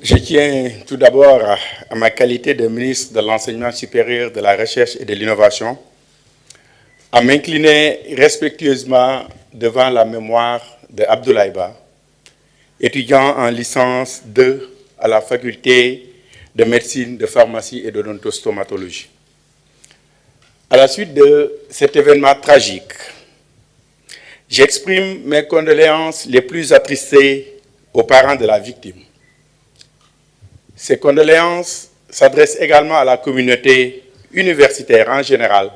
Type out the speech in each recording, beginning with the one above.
Je tiens tout d'abord à ma qualité de ministre de l'Enseignement supérieur, de la Recherche et de l'Innovation à m'incliner respectueusement devant la mémoire de Abdoulaye Ba, étudiant en licence 2 à la faculté de médecine, de pharmacie et d'odontostomatologie. À la suite de cet événement tragique, j'exprime mes condoléances les plus attristées aux parents de la victime. Ces condoléances s'adressent également à la communauté universitaire en général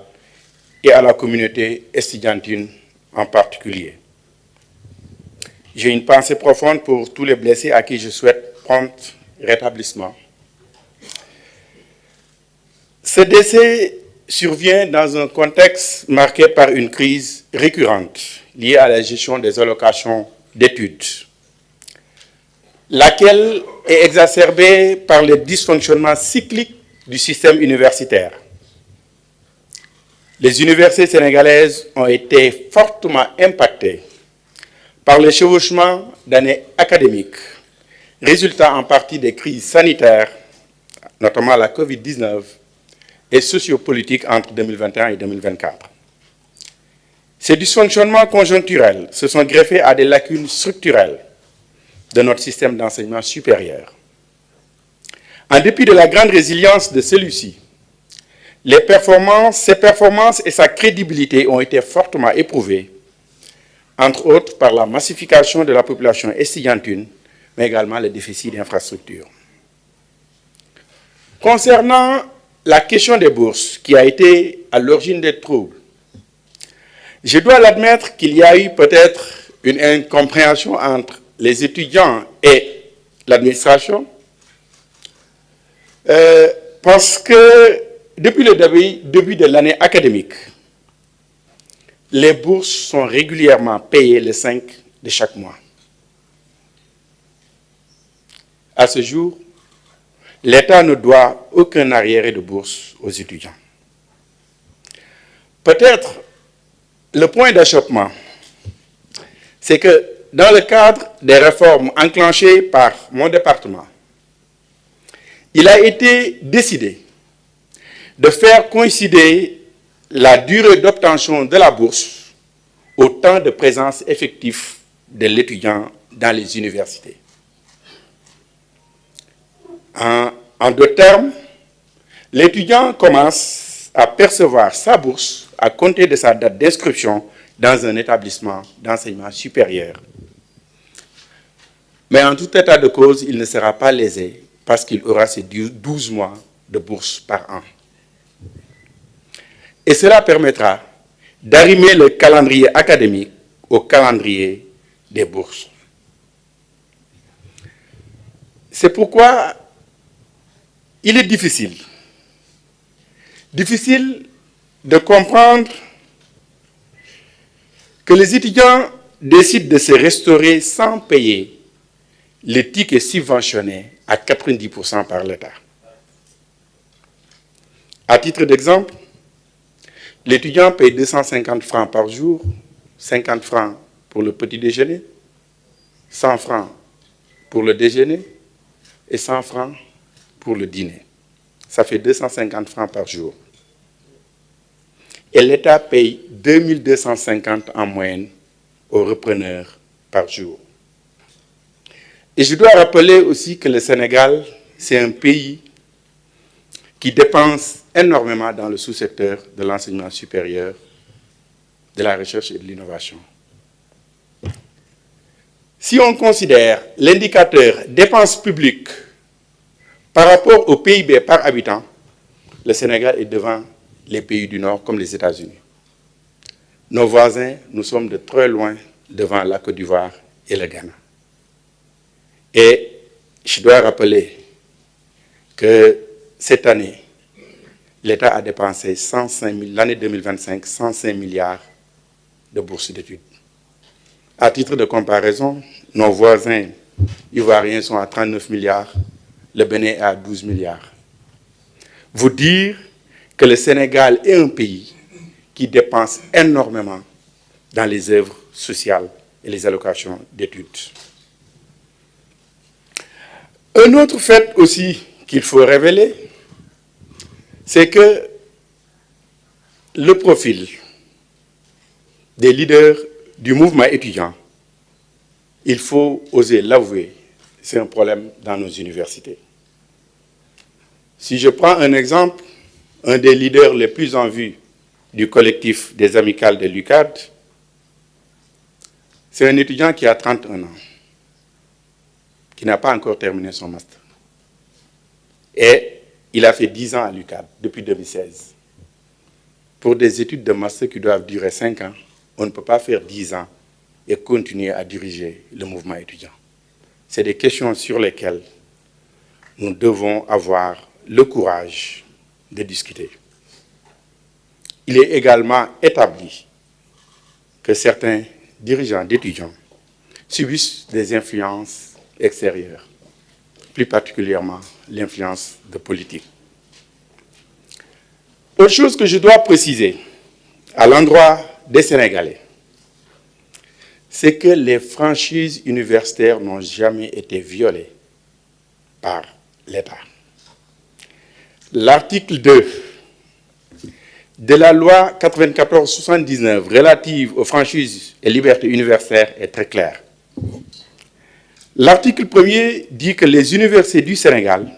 et à la communauté estudiantine en particulier. J'ai une pensée profonde pour tous les blessés à qui je souhaite prompt rétablissement. Ce décès survient dans un contexte marqué par une crise récurrente liée à la gestion des allocations d'études, laquelle est exacerbée par les dysfonctionnements cycliques du système universitaire. Les universités sénégalaises ont été fortement impactées par le chevauchement d'années académiques, résultant en partie des crises sanitaires, notamment la COVID-19, et sociopolitiques entre 2021 et 2024. Ces dysfonctionnements conjoncturels se sont greffés à des lacunes structurelles de notre système d'enseignement supérieur. En dépit de la grande résilience de celui-ci, ses performances et sa crédibilité ont été fortement éprouvées, entre autres par la massification de la population estudiantine, mais également les déficits d'infrastructures. Concernant la question des bourses, qui a été à l'origine des troubles, je dois l'admettre qu'il y a eu peut-être une incompréhension entre les étudiants et l'administration, parce que depuis le début de l'année académique, les bourses sont régulièrement payées le 5 de chaque mois. À ce jour, l'État ne doit aucun arriéré de bourse aux étudiants. Peut-être le point d'achoppement, c'est que dans le cadre des réformes enclenchées par mon département, il a été décidé de faire coïncider la durée d'obtention de la bourse au temps de présence effectif de l'étudiant dans les universités. En d'autres termes, l'étudiant commence à percevoir sa bourse à compter de sa date d'inscription dans un établissement d'enseignement supérieur. Mais en tout état de cause, il ne sera pas lésé parce qu'il aura ses 12 mois de bourse par an. Et cela permettra d'arrimer le calendrier académique au calendrier des bourses. C'est pourquoi il est difficile de comprendre que les étudiants décident de se restaurer sans payer les tickets subventionnés à 90% par l'État. À titre d'exemple, l'étudiant paye 250 francs par jour, 50 francs pour le petit déjeuner, 100 francs pour le déjeuner et 100 francs pour le dîner. Ça fait 250 francs par jour. Et l'État paye 2250 en moyenne aux repreneurs par jour. Et je dois rappeler aussi que le Sénégal, c'est un pays qui dépense énormément dans le sous-secteur de l'enseignement supérieur, de la recherche et de l'innovation. Si on considère l'indicateur dépenses publiques par rapport au PIB par habitant, le Sénégal est devant les pays du Nord comme les États-Unis. Nos voisins, nous sommes de très loin devant la Côte d'Ivoire et le Ghana. Et je dois rappeler que cette année, l'État a dépensé l'année 2025, 105 milliards de bourses d'études. À titre de comparaison, nos voisins ivoiriens sont à 39 milliards, le Bénin est à 12 milliards. Vous dire que le Sénégal est un pays qui dépense énormément dans les œuvres sociales et les allocations d'études. Un autre fait aussi qu'il faut révéler, c'est que le profil des leaders du mouvement étudiant, il faut oser l'avouer, c'est un problème dans nos universités. Si je prends un exemple, un des leaders les plus en vue du collectif des amicales de l'UQAD, c'est un étudiant qui a 31 ans, qui n'a pas encore terminé son master. Et il a fait 10 ans à l'UQAD depuis 2016. Pour des études de master qui doivent durer 5 ans, on ne peut pas faire 10 ans et continuer à diriger le mouvement étudiant. C'est des questions sur lesquelles nous devons avoir le courage de discuter. Il est également établi que certains dirigeants d'étudiants subissent des influences extérieures, plus particulièrement l'influence de politique. Autre chose que je dois préciser à l'endroit des Sénégalais, c'est que les franchises universitaires n'ont jamais été violées par l'État. L'article 2 de la loi 94/79 relative aux franchises et libertés universitaires est très clair. L'article 1er dit que les universités du Sénégal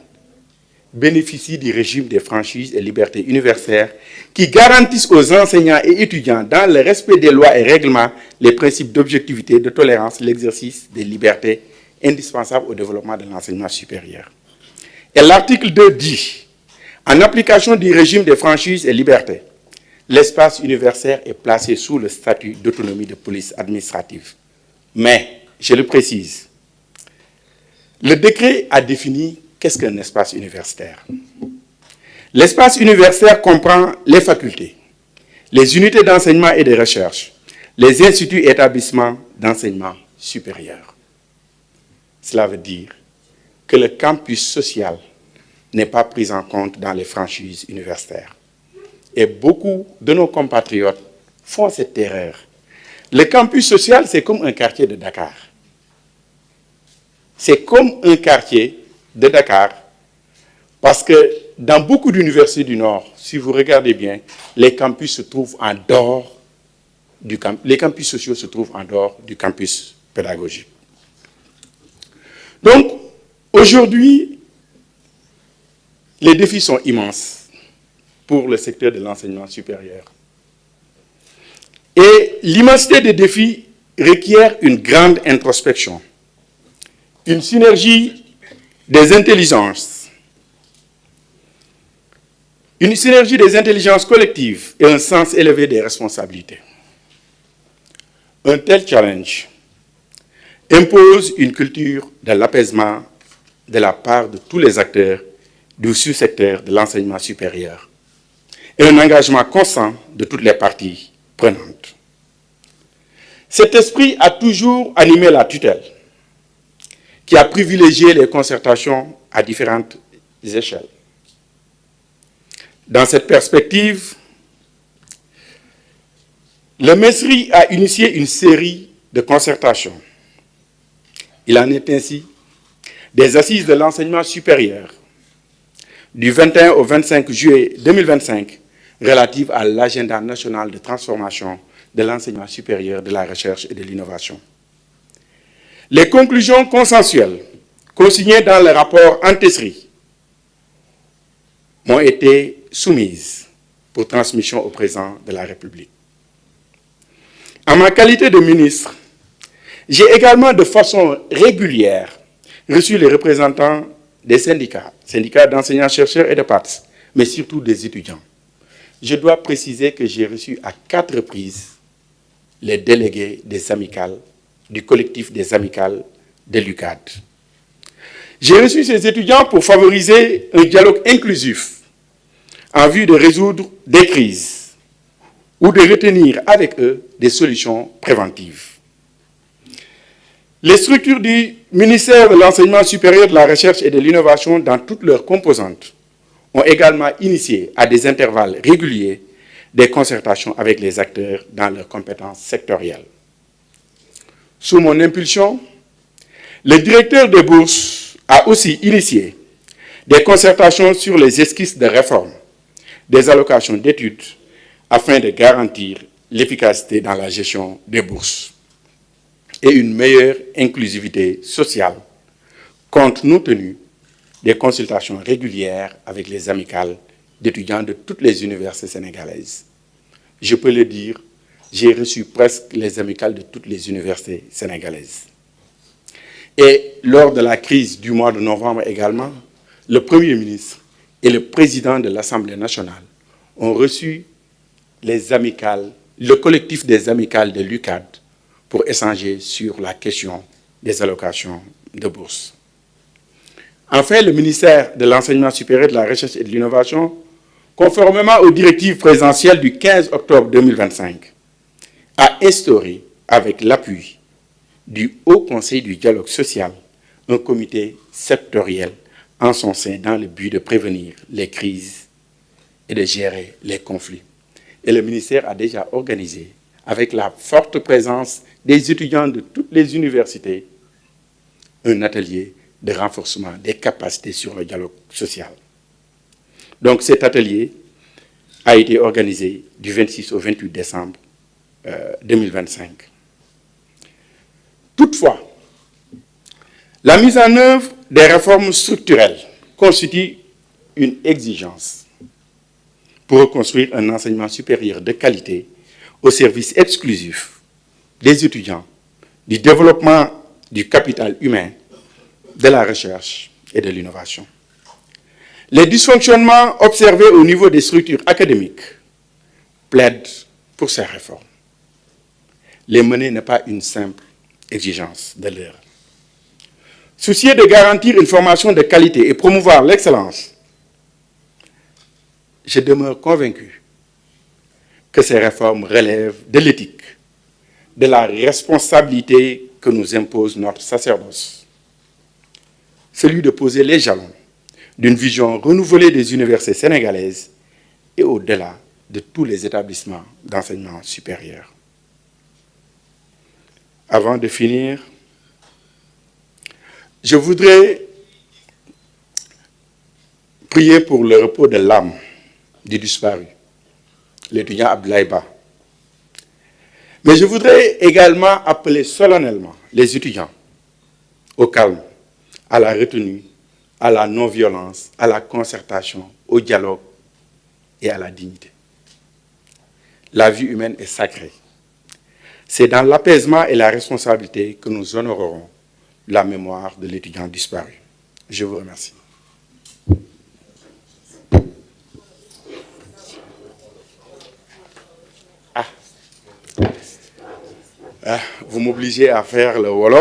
bénéficient du régime des franchises et libertés universitaires qui garantissent aux enseignants et étudiants, dans le respect des lois et règlements, les principes d'objectivité, de tolérance, l'exercice des libertés indispensables au développement de l'enseignement supérieur. Et l'article 2 dit, en application du régime des franchises et libertés, l'espace universitaire est placé sous le statut d'autonomie de police administrative. Mais, je le précise, le décret a défini qu'est-ce qu'un espace universitaire. L'espace universitaire comprend les facultés, les unités d'enseignement et de recherche, les instituts et établissements d'enseignement supérieur. Cela veut dire que le campus social n'est pas pris en compte dans les franchises universitaires. Et beaucoup de nos compatriotes font cette erreur. Le campus social, c'est comme un quartier de Dakar. C'est comme un quartier de Dakar, parce que dans beaucoup d'universités du Nord, si vous regardez bien, les campus se trouvent en dehors du campus, les campus sociaux se trouvent en dehors du campus pédagogique. Donc, aujourd'hui, les défis sont immenses pour le secteur de l'enseignement supérieur. Et l'immensité des défis requiert une grande introspection, une synergie des intelligences, une synergie des intelligences collectives et un sens élevé des responsabilités. Un tel challenge impose une culture de l'apaisement de la part de tous les acteurs du sous-secteur de l'enseignement supérieur et un engagement constant de toutes les parties prenantes. Cet esprit a toujours animé la tutelle, qui a privilégié les concertations à différentes échelles. Dans cette perspective, le MESRI a initié une série de concertations. Il en est ainsi des assises de l'enseignement supérieur du 21 au 25 juillet 2025 relatives à l'agenda national de transformation de l'enseignement supérieur, de la recherche et de l'innovation. Les conclusions consensuelles consignées dans le rapport Antesri m'ont été soumises pour transmission au président de la République. En ma qualité de ministre, j'ai également de façon régulière reçu les représentants des syndicats d'enseignants-chercheurs et de PATS, mais surtout des étudiants. Je dois préciser que j'ai reçu à 4 reprises les délégués des amicales, du collectif des amicales de l'UQAD. J'ai reçu ces étudiants pour favoriser un dialogue inclusif en vue de résoudre des crises ou de retenir avec eux des solutions préventives. Les structures du ministère de l'Enseignement supérieur, de la Recherche et de l'Innovation dans toutes leurs composantes ont également initié à des intervalles réguliers des concertations avec les acteurs dans leurs compétences sectorielles. Sous mon impulsion, le directeur des bourses a aussi initié des concertations sur les esquisses de réforme des allocations d'études afin de garantir l'efficacité dans la gestion des bourses et une meilleure inclusivité sociale, compte tenu des consultations régulières avec les amicales d'étudiants de toutes les universités sénégalaises. Je peux le dire, j'ai reçu presque les amicales de toutes les universités sénégalaises. Et lors de la crise du mois de novembre également, le Premier ministre et le président de l'Assemblée nationale ont reçu les amicales, le collectif des amicales de l'UCAD pour échanger sur la question des allocations de bourse. Enfin, le ministère de l'Enseignement supérieur, de la Recherche et de l'Innovation, conformément aux directives présidentielles du 15 octobre 2025, a instauré, avec l'appui du Haut Conseil du dialogue social, un comité sectoriel en son sein dans le but de prévenir les crises et de gérer les conflits. Et le ministère a déjà organisé, avec la forte présence des étudiants de toutes les universités, un atelier de renforcement des capacités sur le dialogue social. Donc cet atelier a été organisé du 26 au 28 décembre 2025. Toutefois, la mise en œuvre des réformes structurelles constitue une exigence pour reconstruire un enseignement supérieur de qualité au service exclusif des étudiants, du développement du capital humain, de la recherche et de l'innovation. Les dysfonctionnements observés au niveau des structures académiques plaident pour ces réformes. Les mener n'est pas une simple exigence de l'heure. Soucieux de garantir une formation de qualité et promouvoir l'excellence, je demeure convaincu que ces réformes relèvent de l'éthique, de la responsabilité que nous impose notre sacerdoce, celui de poser les jalons d'une vision renouvelée des universités sénégalaises et au-delà de tous les établissements d'enseignement supérieur. Avant de finir, je voudrais prier pour le repos de l'âme du disparu, l'étudiant Abdoulaye Ba. Mais je voudrais également appeler solennellement les étudiants au calme, à la retenue, à la non-violence, à la concertation, au dialogue et à la dignité. La vie humaine est sacrée. C'est dans l'apaisement et la responsabilité que nous honorerons la mémoire de l'étudiant disparu. Je vous remercie. Vous m'obligez à faire le Wolof.